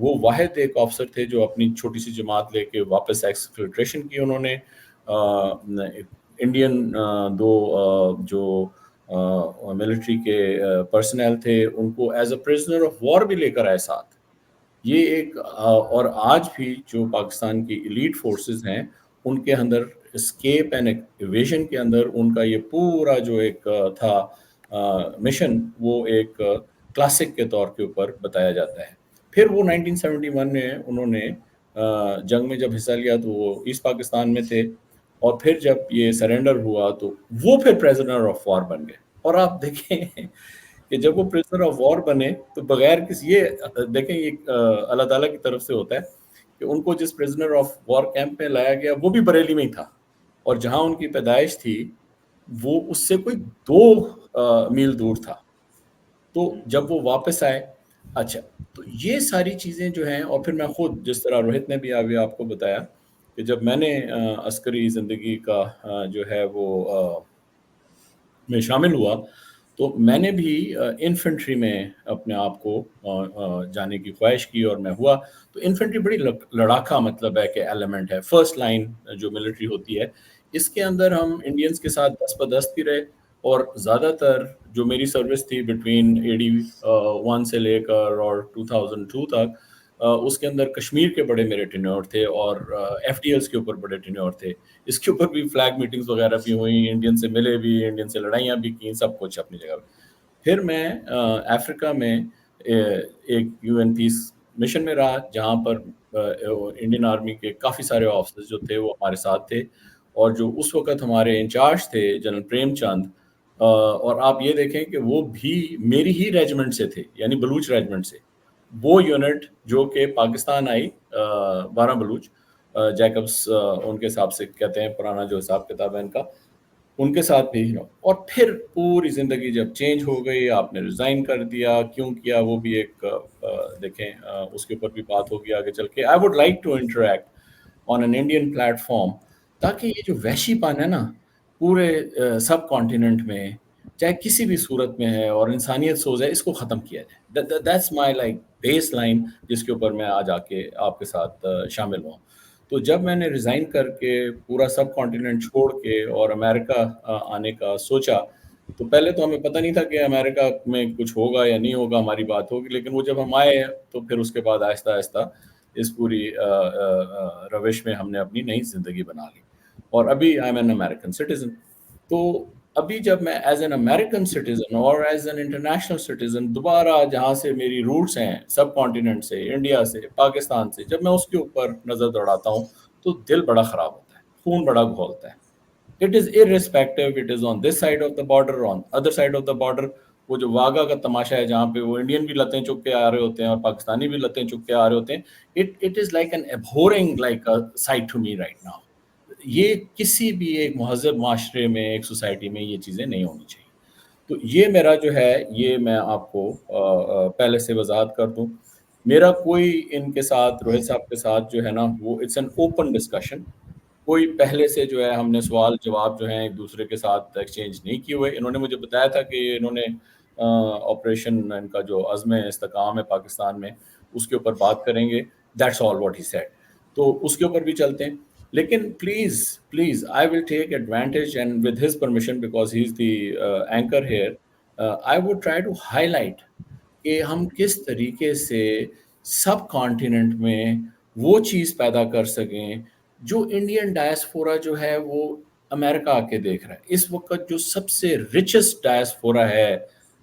وہ واحد ایک آفسر تھے جو اپنی چھوٹی سی جماعت لے کے واپس ایکسفلٹریشن کی انہوں نے. انڈین دو جو ملٹری کے پرسنل تھے ان کو as a prisoner of war بھی لے کر آئے ساتھ. یہ ایک اور آج بھی جو پاکستان کی ایلیٹ فورسز ہیں ان کے اندر اسکیپ اینڈ ایویژن کے اندر ان کا یہ پورا جو ایک تھا مشن وہ ایک کلاسک کے طور کے اوپر بتایا جاتا ہے. پھر وہ 1971 میں انہوں نے جنگ میں جب حصہ لیا تو وہ ایسٹ پاکستان میں تھے اور پھر جب یہ سرنڈر ہوا تو وہ پھر پریزنر آف وار بن گئے. اور آپ دیکھیں کہ جب وہ پریزنر آف وار بنے تو بغیر کسی یہ دیکھیں یہ اللہ تعالیٰ کی طرف سے ہوتا ہے کہ ان کو جس پریزنر آف وار کیمپ میں لایا گیا وہ بھی بریلی میں ہی تھا اور جہاں ان کی پیدائش تھی وہ اس سے کوئی 2 میل دور تھا. تو جب وہ واپس آئے اچھا تو یہ ساری چیزیں جو ہیں اور پھر میں خود جس طرح روہت نے بھی ابھی آپ کو بتایا کہ جب میں نے عسکری زندگی کا جو ہے وہ میں شامل ہوا تو میں نے بھی انفنٹری میں اپنے آپ کو جانے کی خواہش کی اور میں ہوا. تو انفنٹری بڑی لڑاکا مطلب ہے کہ ایلیمنٹ ہے, فرسٹ لائن جو ملٹری ہوتی ہے. اس کے اندر ہم انڈینز کے ساتھ دست بدست بھی رہے اور زیادہ تر جو میری سروس تھی بٹوین 81 سے لے کر اور 2002 تک اس کے اندر کشمیر کے بڑے میرے ٹینیور تھے اور ایف ڈی ایلز کے اوپر بڑے ٹینیور تھے. اس کے اوپر بھی فلیگ میٹنگز وغیرہ بھی ہوئیں, انڈین سے ملے بھی, انڈین سے لڑائیاں بھی کی, سب کچھ اپنی جگہ. پھر میں افریقہ میں ایک یو این پیس مشن میں رہا جہاں پر انڈین آرمی کے کافی سارے آفیسرز جو تھے وہ ہمارے ساتھ تھے اور جو اس وقت ہمارے انچارج تھے جنرل پریم چند. اور آپ یہ دیکھیں کہ وہ بھی میری ہی ریجمنٹ سے تھے یعنی بلوچ ریجمنٹ سے. وہ یونٹ جو کہ پاکستان آئی 12 بلوچ جیکبس ان کے حساب سے کہتے ہیں پرانا جو حساب کتاب ہے ان کا, ان کے ساتھ بھی. اور پھر پوری زندگی جب چینج ہو گئی آپ نے ریزائن کر دیا, کیوں کیا وہ بھی ایک دیکھیں اس کے اوپر بھی بات ہوگی آگے چل کے. I would like to interact on an Indian platform تاکہ یہ جو وحشی پن ہے نا پورے سب کانٹیننٹ میں چاہے کسی بھی صورت میں ہے اور انسانیت سوز ہے اس کو ختم کیا جائے. That's my like base line جس کے اوپر میں آج آ کے آپ کے ساتھ شامل ہوں. تو جب میں نے ریزائن کر کے پورا سب کانٹیننٹ چھوڑ کے اور امریکہ آنے کا سوچا تو پہلے تو ہمیں پتہ نہیں تھا کہ امریکہ میں کچھ ہوگا یا نہیں ہوگا, ہماری بات ہوگی. لیکن وہ جب ہم آئے تو پھر اس کے بعد آہستہ آہستہ اس پوری روش میں ہم نے اپنی نئی زندگی بنا لی اور ابھی I am an American citizen. تو ابھی جب میں ایز این امیریکن سٹیزن اور ایز این انٹرنیشنل سٹیزن دوبارہ جہاں سے میری روٹس ہیں سب کانٹیننٹ سے, انڈیا سے, پاکستان سے, جب میں اس کے اوپر نظر دوڑاتا ہوں تو دل بڑا خراب ہوتا ہے, خون بڑا گھولتا ہے. It is irrespective, it is on this side of the border, on other side of the border. وہ جو واگا کا تماشا ہے جہاں پہ وہ انڈین بھی لتیں چک کے آ رہے ہوتے ہیں اور پاکستانی بھی لتیں چک کے آ رہے ہوتے ہیں, it is like an abhorring like a sight to me right now. یہ کسی بھی ایک مہذب معاشرے میں, ایک سوسائٹی میں یہ چیزیں نہیں ہونی چاہیے. تو یہ میرا جو ہے یہ میں آپ کو پہلے سے وضاحت کر دوں. میرا کوئی ان کے ساتھ روہت صاحب کے ساتھ جو ہے نا وہ اٹس این اوپن ڈسکشن. کوئی پہلے سے جو ہے ہم نے سوال جواب جو ہیں ایک دوسرے کے ساتھ ایکسچینج نہیں کیے ہوئے. انہوں نے مجھے بتایا تھا کہ انہوں نے آپریشن ان کا جو عزم استحکام ہے پاکستان میں اس کے اوپر بات کریں گے. That's all what he said. تو اس کے اوپر بھی چلتے ہیں. لیکن please I will take advantage and with his permission because he is the anchor here, I would try to highlight کہ ہم کس طریقے سے سب کانٹیننٹ میں وہ چیز پیدا کر سکیں جو انڈین ڈائسپورا جو ہے وہ امریکہ آ کے دیکھ رہا ہے. اس وقت جو سب سے ریچسٹ ڈائسپورا ہے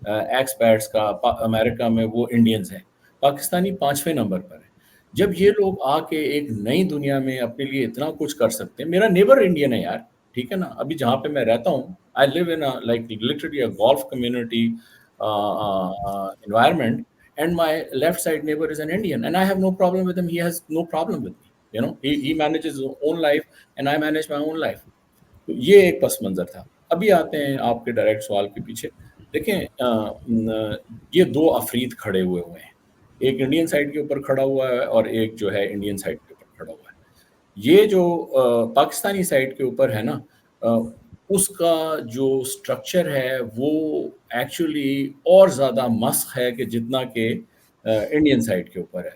ایکسپیٹس کا امریکہ میں وہ انڈینز ہیں. پاکستانی 5ویں نمبر پر ہے. جب یہ لوگ آ کے ایک نئی دنیا میں اپنے لیے اتنا کچھ کر سکتے ہیں. میرا نیبر انڈین ہے یار, ٹھیک ہے نا. ابھی جہاں پہ میں رہتا ہوں I live in like literally a golf community environment and my left side neighbor is an Indian and I have no problem with him, he has no problem with me, you know, he manages his own life and I manage my own life. تو یہ ایک پس منظر تھا. ابھی آتے ہیں آپ کے ڈائریکٹ سوال کے پیچھے. دیکھیں یہ 2 افرید کھڑے ہوئے ہیں, ایک انڈین سائڈ کے اوپر کھڑا ہوا ہے اور ایک جو ہے انڈین سائڈ کے اوپر کھڑا ہوا ہے. یہ جو پاکستانی سائڈ کے اوپر ہے نا اس کا جو سٹرکچر ہے وہ ایکچولی اور زیادہ مسخ ہے کہ جتنا کہ انڈین سائڈ کے اوپر ہے.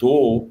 2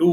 2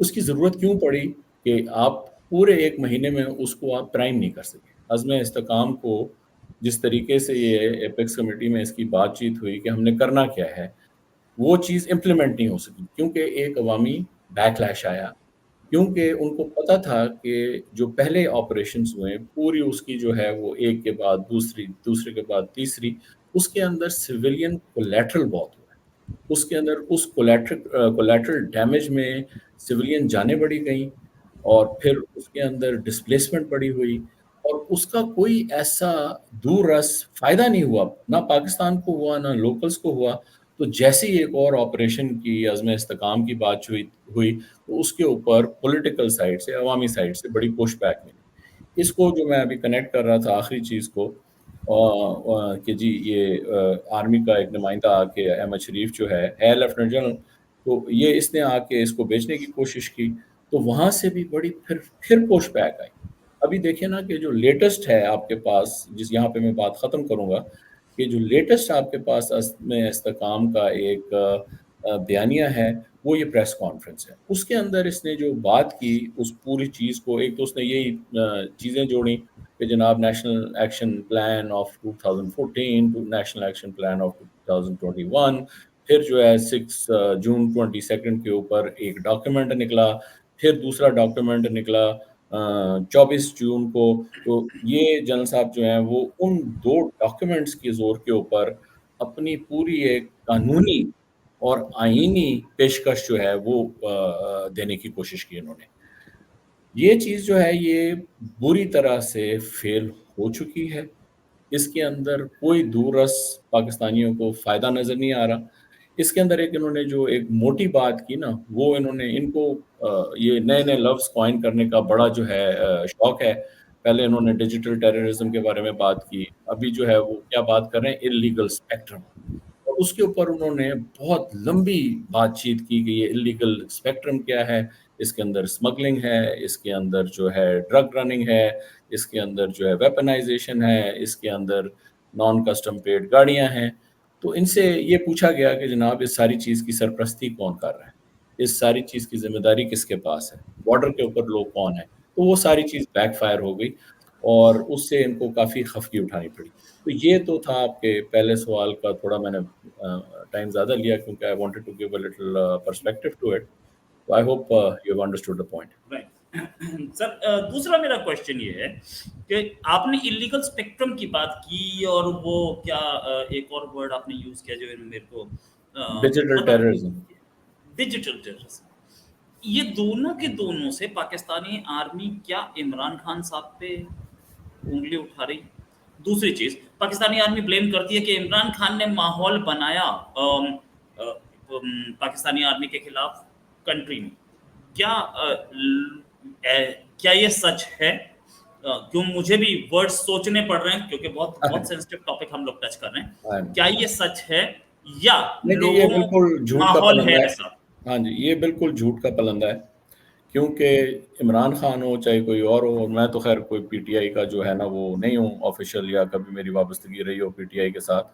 اس کی ضرورت کیوں پڑی کہ آپ پورے 1 مہینے میں اس کو آپ پرائم نہیں کر سکے. عزم استحکام کو جس طریقے سے یہ ایپیکس کمیٹی میں اس کی بات چیت ہوئی کہ ہم نے کرنا کیا ہے، وہ چیز امپلیمنٹ نہیں ہو سکی کیونکہ ایک عوامی بیک لیش آیا. کیونکہ ان کو پتا تھا کہ جو پہلے آپریشنز ہوئے پوری اس کی جو ہے وہ ایک کے بعد دوسری، دوسرے کے بعد تیسری، اس کے اندر سویلین کولیٹرل بہت ہوا ہے. اس کے اندر اس کولیٹرل ڈیمیج میں سویلین جانیں بڑی گئیں اور پھر اس کے اندر ڈسپلیسمنٹ بڑی ہوئی اور اس کا کوئی ایسا دور رس فائدہ نہیں ہوا، نہ پاکستان کو ہوا نہ لوکلز کو ہوا. تو جیسے ہی ایک اور آپریشن کی عزم استحکام کی بات ہوئی تو اس کے اوپر پولیٹیکل سائڈ سے، عوامی سائڈ سے بڑی پش بیک ملی. اس کو جو میں ابھی کنیکٹ کر رہا تھا آخری چیز کو کہ جی یہ آرمی کا ایک نمائندہ آ کے احمد شریف جو ہے لیفٹنٹ جنرل، تو یہ اس نے آ کے اس کو بیچنے کی کوشش کی تو وہاں سے بھی بڑی پھر پش بیک آئی. ابھی دیکھیں نا کہ جو لیٹسٹ ہے آپ کے پاس، جس یہاں پہ میں بات ختم کروں گا، کہ جو لیٹسٹ آپ کے پاس میں استحکام کا ایک بیانیہ ہے وہ یہ پریس کانفرنس ہے. اس کے اندر اس نے جو بات کی اس پوری چیز کو، ایک تو اس نے یہی چیزیں جوڑی کہ جناب national action plan of 2014 to national action plan of 2021، پھر جو ہے 6 جون 22 کے اوپر ایک ڈاکیومنٹ نکلا، پھر دوسرا ڈاکیومنٹ نکلا 24 جون کو. تو یہ جنرل صاحب جو ہیں وہ ان 2 ڈاکیومنٹس کے زور کے اوپر اپنی پوری ایک قانونی اور آئینی پیشکش جو ہے وہ دینے کی کوشش کی انہوں نے. یہ چیز جو ہے یہ بری طرح سے فیل ہو چکی ہے. اس کے اندر کوئی دور رس پاکستانیوں کو فائدہ نظر نہیں آ رہا. اس کے اندر ایک انہوں نے جو ایک موٹی بات کی نا، وہ انہوں نے ان کو یہ نئے نئے لفظ کوائن کرنے کا بڑا جو ہے شوق ہے. پہلے انہوں نے ڈیجیٹل ٹیررزم کے بارے میں بات کی، ابھی جو ہے وہ کیا بات کر رہے ہیں، اللیگل اسپیکٹرم. اور اس کے اوپر انہوں نے بہت لمبی بات چیت کی کہ یہ اللیگل اسپیکٹرم کیا ہے، اس کے اندر اسمگلنگ ہے، اس کے اندر جو ہے ڈرگ رننگ ہے، اس کے اندر جو ہے ویپنائزیشن ہے، اس کے اندر نان کسٹم پیڈ گاڑیاں ہیں. تو ان سے یہ پوچھا گیا کہ جناب اس ساری چیز کی سرپرستی کون کر رہا ہے، اس ساری چیز کی ذمہ داری کس کے پاس ہے، بارڈر کے اوپر لوگ کون ہیں. تو وہ ساری چیز بیک فائر ہو گئی اور اس سے ان کو کافی خفگی اٹھانی پڑی. تو یہ تو تھا آپ کے پہلے سوال کا، تھوڑا میں نے ٹائم زیادہ لیا کیونکہ I wanted to give a little perspective to it. So I hope you have understood the point. Right. سر دوسرا میرا کوشچن یہ ہے کہ آپ نے اللیگل اسپیکٹرم کی بات کی اور وہ کیا ایک اور ورڈ آپ نے یوز کیا جو میرے کو ڈیجیٹل ٹیررزم. Digital terrorism. یہ دونوں کے دونوں سے پاکستانی آرمی کیا عمران خان صاحب پہ انگلی اٹھا رہی؟ دوسری چیز، پاکستانی آرمی بلیم کرتی ہے کہ عمران خان نے ماحول بنایا پاکستانی آرمی کے خلاف کنٹری میں. کیا یہ سچ ہے؟ کیوں مجھے بھی ورڈ سوچنے پڑ رہے ہیں کیونکہ بہت سینسٹیو ٹاپک ہم لوگ ٹچ کر رہے ہیں. کیا یہ سچ ہے یا یہ بالکل جھوٹ کا ماحول پلندہ ہے ہے؟ ایسا؟ ہاں جی، یہ بالکل جھوٹ کا پلندہ ہے کیونکہ عمران خان ہو چاہے کوئی اور ہو، اور میں تو خیر کوئی پی ٹی آئی کا جو ہے نا وہ نہیں ہوں آفیشیل، یا کبھی میری وابستگی رہی ہو پی ٹی آئی کے ساتھ.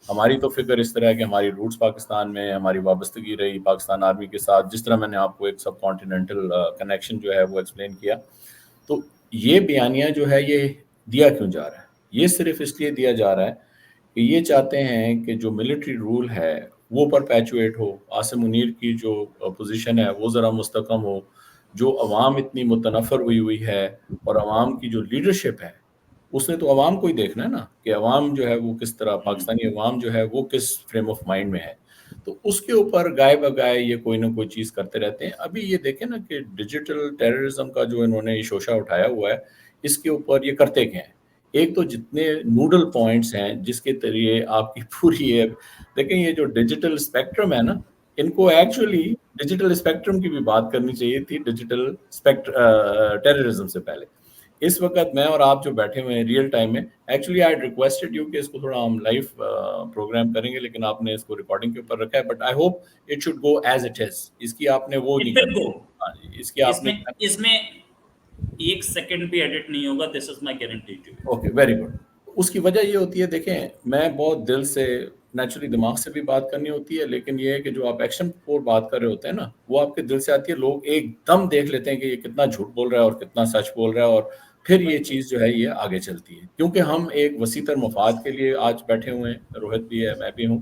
ہماری تو فکر اس طرح ہے کہ ہماری روٹس پاکستان میں، ہماری وابستگی رہی پاکستان آرمی کے ساتھ، جس طرح میں نے آپ کو ایک سب کانٹیننٹل کنیکشن جو ہے وہ ایکسپلین کیا. تو یہ بیانیہ جو ہے یہ دیا کیوں جا رہا ہے؟ یہ صرف اس لیے دیا جا رہا ہے کہ یہ چاہتے ہیں کہ جو ملٹری رول ہے وہ پرپیچویٹ ہو، عاصم منیر کی جو پوزیشن ہے وہ ذرا مستحکم ہو، جو عوام اتنی متنفر ہوئی ہے اور عوام کی جو لیڈرشپ ہے اس نے تو عوام کو ہی دیکھنا ہے نا کہ عوام جو ہے وہ کس طرح، پاکستانی عوام جو ہے وہ کس فریم آف مائنڈ میں ہے. تو اس کے اوپر گائے بگائے یہ کوئی نہ کوئی چیز کرتے رہتے ہیں. ابھی یہ دیکھیں نا کہ ڈیجیٹل ٹیررزم کا جو انہوں نے شوشہ اٹھایا ہوا ہے، اس کے اوپر یہ کرتے کیا ہیں؟ ایک تو جتنے نوڈل پوائنٹس ہیں جس کے ذریعے آپ کی پوری دیکھیں یہ جو ڈیجیٹل اسپیکٹرم ہے نا، ان کو ایکچولی ڈیجیٹل اسپیکٹرم کی بھی بات کرنی چاہیے تھی ڈیجیٹل ٹیررزم سے پہلے. اس وقت میں اور آپ جو بیٹھے ہوئے ہیں ریئل ٹائم میں، ایکچولی آئی ریکویسٹڈ یو کہ اس کو تھوڑا ہم لائیو پروگرام کریں گے، لیکن آپ نے اس کو ریکارڈنگ کے اوپر رکھا ہے. But I hope it should go as it is. اس کی آپ نے وہ نہیں کرنا، اس کی آپ نے اس میں ایک سیکنڈ بھی ایڈٹ نہیں ہوگا. This is my guarantee to you. Okay, very good. اس کی وجہ یہ ہوتی ہے، دیکھیں میں بہت دل سے نیچرلی دماغ سے بھی بات کرنی ہوتی ہے، لیکن یہ ہے کہ جو آپ ایکشن پر بات کر رہے ہوتے ہیں نا، وہ آپ کے دل سے آتی ہے. لوگ ایک دم دیکھ لیتے ہیں کہ یہ کتنا جھوٹ بول رہا ہے اور کتنا سچ بول رہا ہے، اور پھر یہ چیز جو ہے یہ آگے چلتی ہے. کیونکہ ہم ایک وسیع تر مفاد کے لیے آج بیٹھے ہوئے ہیں، روہت بھی ہے، میں بھی ہوں.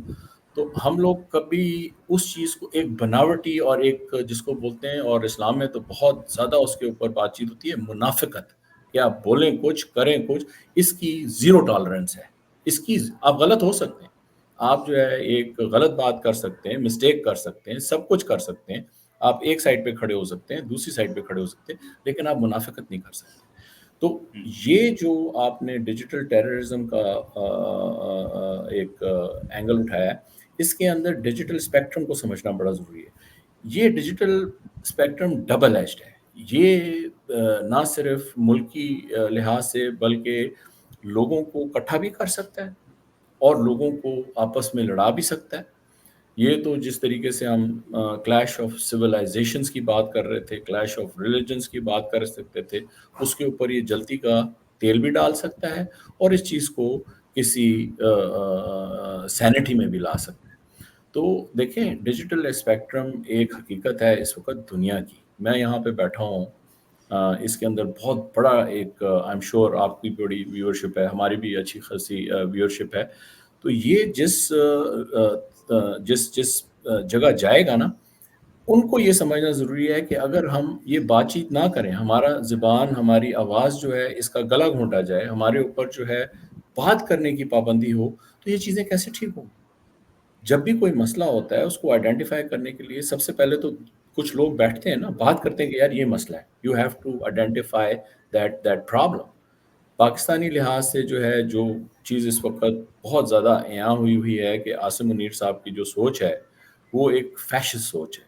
تو ہم لوگ کبھی اس چیز کو ایک بناوٹی اور ایک جس کو بولتے ہیں، اور اسلام میں تو بہت زیادہ اس کے اوپر بات چیت ہوتی ہے، منافقت، کہ آپ بولیں کچھ کریں کچھ، اس کی زیرو ٹالرنس ہے. اس کی آپ غلط ہو سکتے ہیں، آپ جو ہے ایک غلط بات کر سکتے ہیں، مسٹیک کر سکتے ہیں، سب کچھ کر سکتے ہیں. آپ ایک سائڈ پہ کھڑے ہو سکتے ہیں، دوسری سائڈ پہ کھڑے ہو سکتے ہیں، لیکن آپ منافقت نہیں کر سکتے. تو یہ جو آپ نے ڈیجیٹل ٹیررزم کا ایک اینگل اٹھایا ہے، اس کے اندر ڈیجیٹل اسپیکٹرم کو سمجھنا بڑا ضروری ہے. یہ ڈیجیٹل اسپیکٹرم ڈبل ایجڈ ہے. یہ نہ صرف ملکی لحاظ سے بلکہ لوگوں کو اکٹھا بھی کر سکتا ہے اور لوگوں کو آپس میں لڑا بھی سکتا ہے. یہ تو جس طریقے سے ہم کلیش آف سویلائزیشنز کی بات کر رہے تھے، کلیش آف ریلیجنز کی بات کر سکتے تھے، اس کے اوپر یہ جلتی کا تیل بھی ڈال سکتا ہے اور اس چیز کو کسی سینٹی میں بھی لا سکتا ہے. تو دیکھیں، ڈیجیٹل اسپیکٹرم ایک حقیقت ہے اس وقت دنیا کی. میں یہاں پہ بیٹھا ہوں، اس کے اندر بہت بڑا ایک آئی ایم شیور آپ کی بڑی ویورشپ ہے، ہماری بھی اچھی خاصی ویورشپ ہے. تو یہ جس جگہ جائے گا نا، ان کو یہ سمجھنا ضروری ہے کہ اگر ہم یہ بات چیت نہ کریں، ہمارا زبان، ہماری آواز جو ہے اس کا گلا گھونٹا جائے، ہمارے اوپر جو ہے بات کرنے کی پابندی ہو، تو یہ چیزیں کیسے ٹھیک ہوں؟ جب بھی کوئی مسئلہ ہوتا ہے اس کو آئیڈینٹیفائی کرنے کے لیے سب سے پہلے تو کچھ لوگ بیٹھتے ہیں نا، بات کرتے ہیں کہ یار یہ مسئلہ ہے، you have to identify that problem. Pakistani لحاظ سے جو ہے جو چیز اس وقت بہت زیادہ عیاں ہوئی ہے کہ عاصم منیر صاحب کی جو سوچ ہے وہ ایک فیشسٹ سوچ ہے.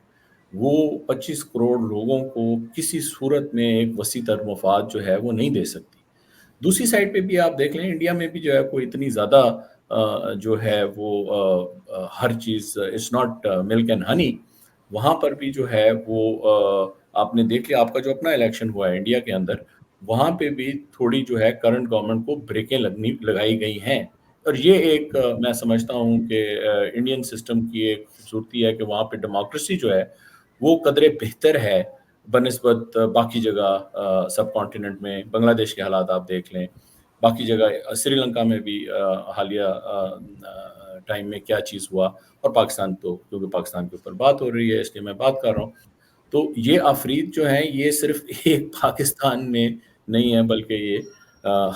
وہ 25 کروڑ لوگوں کو کسی صورت میں ایک وسیع تر مفاد جو ہے وہ نہیں دے سکتی. دوسری سائڈ پہ بھی آپ دیکھ لیں، انڈیا میں بھی جو ہے کوئی اتنی زیادہ جو ہے وہ ہر چیز it's not milk and honey. وہاں پر بھی جو ہے وہ آپ نے دیکھ لیا، آپ کا جو اپنا الیکشن ہوا ہے انڈیا کے اندر، وہاں پہ بھی تھوڑی جو ہے کرنٹ گورنمنٹ کو بریکیں لگائی گئی ہیں. اور یہ ایک میں سمجھتا ہوں کہ انڈین سسٹم کی ایک خوبصورتی ہے کہ وہاں پہ ڈیموکریسی جو ہے وہ قدرے بہتر ہے بنسبت باقی جگہ سب کانٹیننٹ میں. بنگلہ دیش کے حالات آپ دیکھ لیں، باقی جگہ سری لنکا میں بھی حالیہ ٹائم میں کیا چیز ہوا، اور پاکستان تو کیونکہ پاکستان کے اوپر بات ہو رہی ہے اس لیے میں بات کر رہا ہوں. تو یہ آفرید جو ہیں یہ صرف ایک پاکستان میں نہیں ہے بلکہ یہ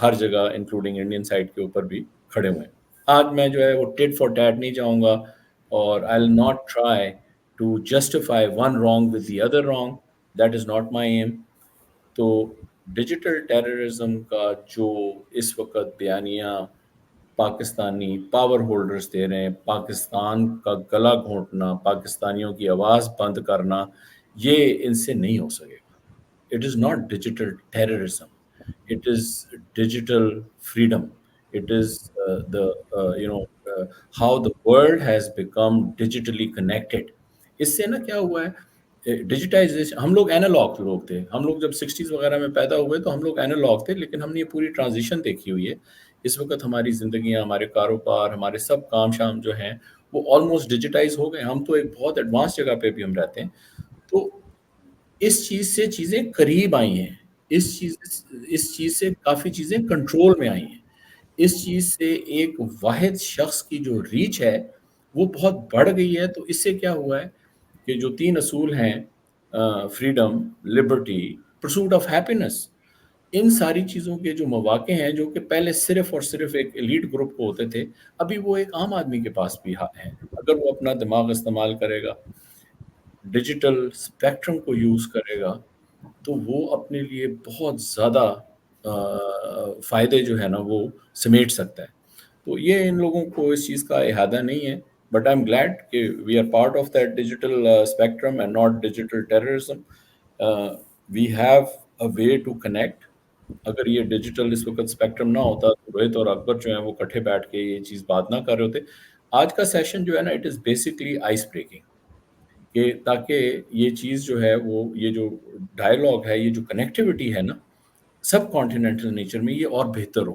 ہر جگہ انکلوڈنگ انڈین سائڈ کے اوپر بھی کھڑے ہوئے ہیں. آج میں جو ہے وہ ٹیٹ فار ٹیٹ نہیں جاؤں گا، اور I will not try to justify one wrong with the other wrong. That is not my aim. تو ڈیجیٹل ٹیررزم کا جو اس وقت بیانیہ پاکستانی پاور ہولڈرز دے رہے ہیں، پاکستان کا گلا گھونٹنا، پاکستانیوں کی آواز بند کرنا، یہ ان سے نہیں ہو سکے گا. It is not digital terrorism, it is digital freedom. It is how the world has become digitally connected. اس سے نا کیا ہوا ہے، ڈیجیٹائزیشن. ہم لوگ اینالاگ لوگ تھے، ہم لوگ جب 60s وغیرہ میں پیدا ہوئے تو ہم لوگ اینالاگ تھے، لیکن ہم نے یہ پوری ٹرانزیشن دیکھی ہوئی ہے. اس وقت ہماری زندگیاں، ہمارے کاروبار، ہمارے سب کام شام جو ہیں وہ آلموسٹ ڈیجیٹائز ہو گئے. ہم تو ایک بہت ایڈوانس جگہ پہ بھی ہم رہتے ہیں. تو اس چیز سے چیزیں قریب آئی ہیں، اس چیز سے کافی چیزیں کنٹرول میں آئی ہیں. اس چیز سے ایک واحد شخص کی جو ریچ ہے وہ بہت بڑھ گئی ہے. تو اس سے کیا ہوا ہے کہ جو 3 اصول ہیں، freedom, liberty, pursuit of happiness, ان ساری چیزوں کے جو مواقع ہیں جو کہ پہلے صرف اور صرف ایک ایلیٹ گروپ کو ہوتے تھے، ابھی وہ ایک عام آدمی کے پاس بھی ہیں. اگر وہ اپنا دماغ استعمال کرے گا، ڈیجیٹل اسپیکٹرم کو یوز کرے گا، تو وہ اپنے لیے بہت زیادہ فائدے جو ہے نا وہ سمیٹ سکتا ہے. تو یہ ان لوگوں کو اس چیز کا احاطہ نہیں ہے. بٹ آئی ایم گلیڈ کہ we are part of that digital spectrum and not digital terrorism. We have a way to connect. اگر یہ ڈیجیٹل اس وقت اسپیکٹرم نہ ہوتا تو روہت اور اکبر جو ہیں وہ کٹھے بیٹھ کے یہ چیز بات نہ کر رہے ہوتے. آج کا سیشن جو ہے نا، it is basically ice breaking, کہ تاکہ یہ چیز جو ہے وہ یہ جو ڈائلاگ ہے، یہ جو کنیکٹیوٹی ہے نا سب کانٹیننٹل نیچر میں، یہ اور بہتر ہو.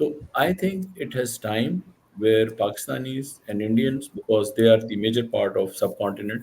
So I think it has time where Pakistanis and Indians, because they are the major part of subcontinent,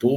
2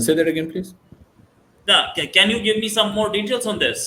Say that again, please. Can you give me some more details on this?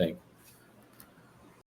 thank